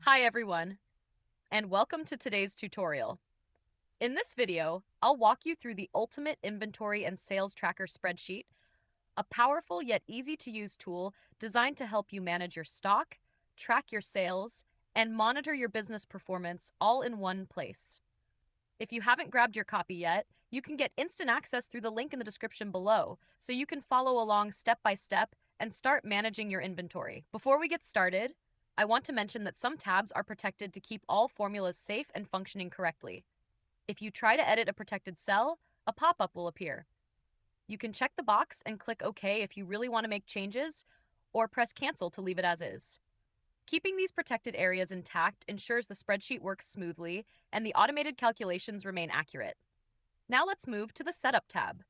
Hi everyone, and welcome to today's tutorial. In this video, I'll walk you through the ultimate inventory and sales tracker spreadsheet, a powerful yet easy to use tool designed to help you manage your stock, track your sales, and monitor your business performance all in one place. If you haven't grabbed your copy yet, you can get instant access through the link in the description below, so you can follow along step by step and start managing your inventory. Before we get started, I want to mention that some tabs are protected to keep all formulas safe and functioning correctly. If you try to edit a protected cell, a pop-up will appear. You can check the box and click OK if you really want to make changes, or press Cancel to leave it as is. Keeping these protected areas intact ensures the spreadsheet works smoothly and the automated calculations remain accurate. Now let's move to the Setup tab.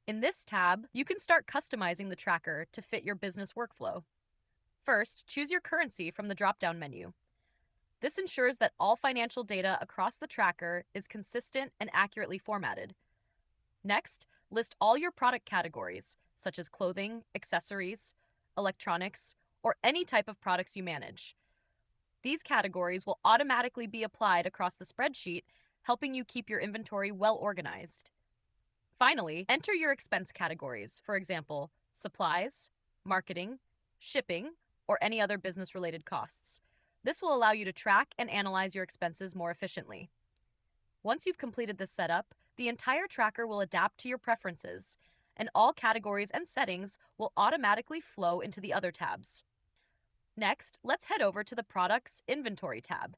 In this tab, you can start customizing the tracker to fit your business workflow. First, choose your currency from the drop-down menu. This ensures that all financial data across the tracker is consistent and accurately formatted. Next, list all your product categories, such as clothing, accessories, electronics, or any type of products you manage. These categories will automatically be applied across the spreadsheet, helping you keep your inventory well organized. Finally, enter your expense categories, for example, supplies, marketing, shipping, or any other business-related costs. This will allow you to track and analyze your expenses more efficiently. Once you've completed this setup, the entire tracker will adapt to your preferences, and all categories and settings will automatically flow into the other tabs. Next, let's head over to the Products Inventory tab.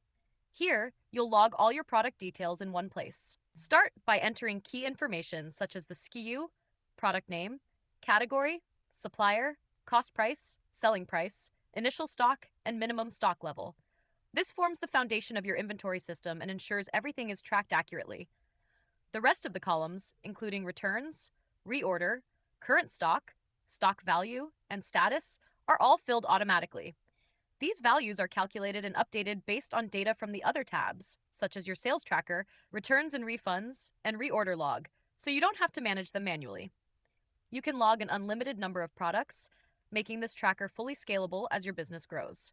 Here, you'll log all your product details in one place. Start by entering key information such as the SKU, product name, category, supplier, cost price, selling price, initial stock, and minimum stock level. This forms the foundation of your inventory system and ensures everything is tracked accurately. The rest of the columns, including returns, reorder, current stock, stock value, and status, are all filled automatically. These values are calculated and updated based on data from the other tabs, such as your sales tracker, returns and refunds, and reorder log, so you don't have to manage them manually. You can log an unlimited number of products, making this tracker fully scalable as your business grows.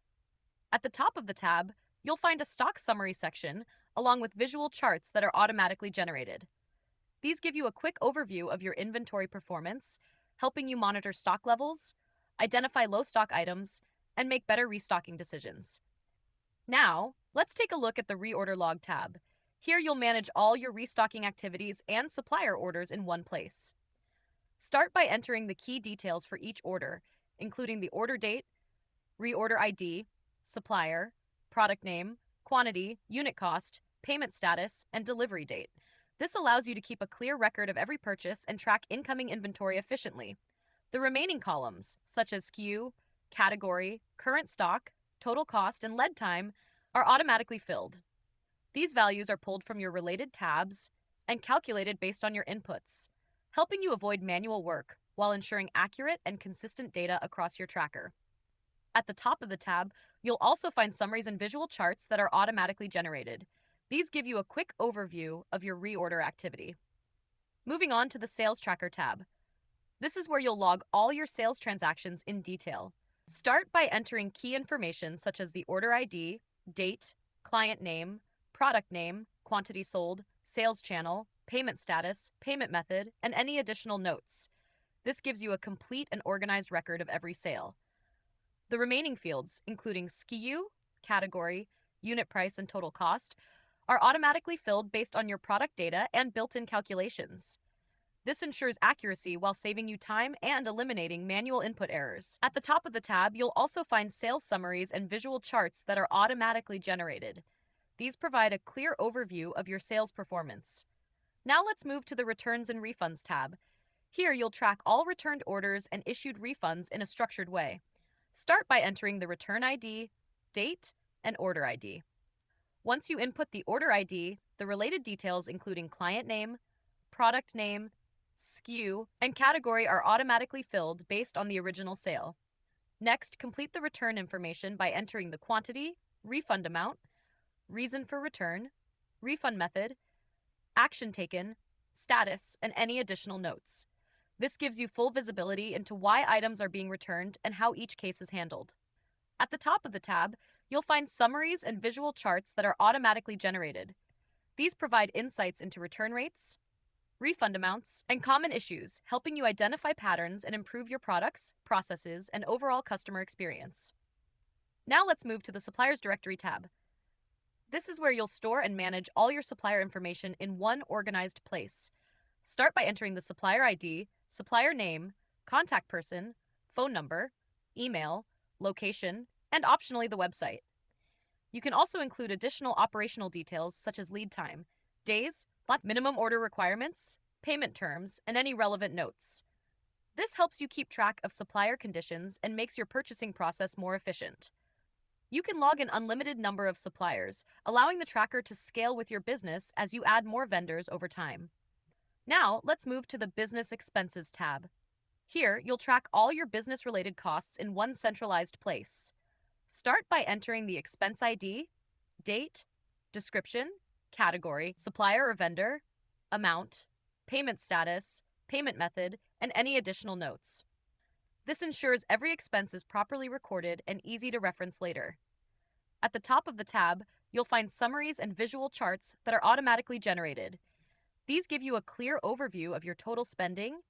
At the top of the tab, you'll find a stock summary section, along with visual charts that are automatically generated. These give you a quick overview of your inventory performance, helping you monitor stock levels, identify low stock items, and make better restocking decisions. Now, let's take a look at the Reorder Log tab. Here you'll manage all your restocking activities and supplier orders in one place. Start by entering the key details for each order, including the order date, reorder ID, supplier, product name, quantity, unit cost, payment status, and delivery date. This allows you to keep a clear record of every purchase and track incoming inventory efficiently. The remaining columns, such as SKU, category, current stock, total cost, and lead time, are automatically filled. These values are pulled from your related tabs and calculated based on your inputs, helping you avoid manual work while ensuring accurate and consistent data across your tracker. At the top of the tab, you'll also find summaries and visual charts that are automatically generated. These give you a quick overview of your reorder activity. Moving on to the Sales Tracker tab. This is where you'll log all your sales transactions in detail. Start by entering key information such as the order ID, date, client name, product name, quantity sold, sales channel, payment status, payment method, and any additional notes. This gives you a complete and organized record of every sale. The remaining fields, including SKU, category, unit price, and total cost, are automatically filled based on your product data and built-in calculations. This ensures accuracy while saving you time and eliminating manual input errors. At the top of the tab, you'll also find sales summaries and visual charts that are automatically generated. These provide a clear overview of your sales performance. Now let's move to the Returns and Refunds tab. Here you'll track all returned orders and issued refunds in a structured way. Start by entering the return ID, date, and order ID. Once you input the order ID, the related details including client name, product name, SKU, and category are automatically filled based on the original sale. Next, complete the return information by entering the quantity, refund amount, reason for return, refund method, action taken, status, and any additional notes. This gives you full visibility into why items are being returned and how each case is handled. At the top of the tab, you'll find summaries and visual charts that are automatically generated. These provide insights into return rates, refund amounts, and common issues, helping you identify patterns and improve your products, processes, and overall customer experience. Now let's move to the Suppliers Directory tab. This is where you'll store and manage all your supplier information in one organized place. Start by entering the supplier ID, supplier name, contact person, phone number, email, location, and optionally the website. You can also include additional operational details such as lead time, days, minimum order requirements, payment terms, and any relevant notes. This helps you keep track of supplier conditions and makes your purchasing process more efficient. You can log an unlimited number of suppliers, allowing the tracker to scale with your business as you add more vendors over time. Now, let's move to the Business Expenses tab. Here, you'll track all your business-related costs in one centralized place. Start by entering the expense ID, date, description, category, supplier or vendor, amount, payment status, payment method, and any additional notes. This ensures every expense is properly recorded and easy to reference later. At the top of the tab, you'll find summaries and visual charts that are automatically generated. These give you a clear overview of your total spending,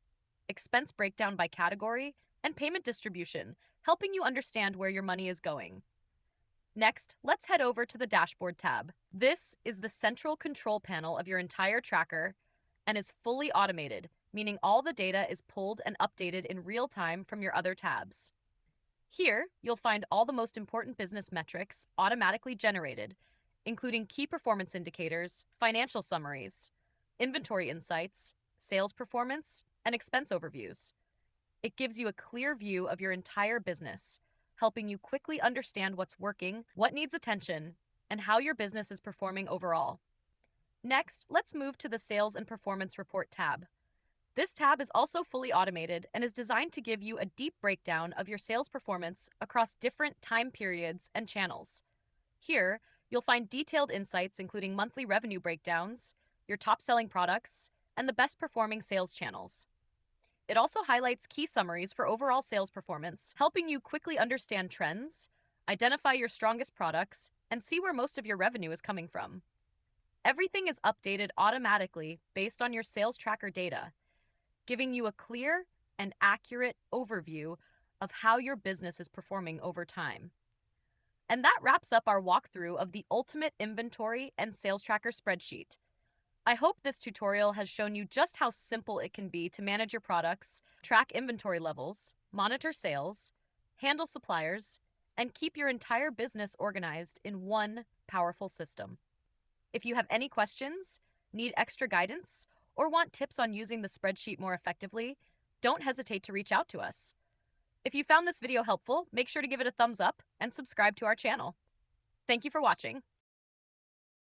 expense breakdown by category, and payment distribution, helping you understand where your money is going. Next, let's head over to the Dashboard tab. This is the central control panel of your entire tracker and is fully automated, meaning all the data is pulled and updated in real time from your other tabs. Here, you'll find all the most important business metrics automatically generated, including key performance indicators, financial summaries, inventory insights, sales performance, and expense overviews. It gives you a clear view of your entire business, helping you quickly understand what's working, what needs attention, and how your business is performing overall. Next, let's move to the Sales and Performance Report tab. This tab is also fully automated and is designed to give you a deep breakdown of your sales performance across different time periods and channels. Here, you'll find detailed insights including monthly revenue breakdowns, your top-selling products, and the best-performing sales channels. It also highlights key summaries for overall sales performance, helping you quickly understand trends, identify your strongest products, and see where most of your revenue is coming from. Everything is updated automatically based on your sales tracker data, giving you a clear and accurate overview of how your business is performing over time. And that wraps up our walkthrough of the ultimate inventory and sales tracker spreadsheet. I hope this tutorial has shown you just how simple it can be to manage your products, track inventory levels, monitor sales, handle suppliers, and keep your entire business organized in one powerful system. If you have any questions, need extra guidance, or want tips on using the spreadsheet more effectively, don't hesitate to reach out to us. If you found this video helpful, make sure to give it a thumbs up and subscribe to our channel. Thank you for watching.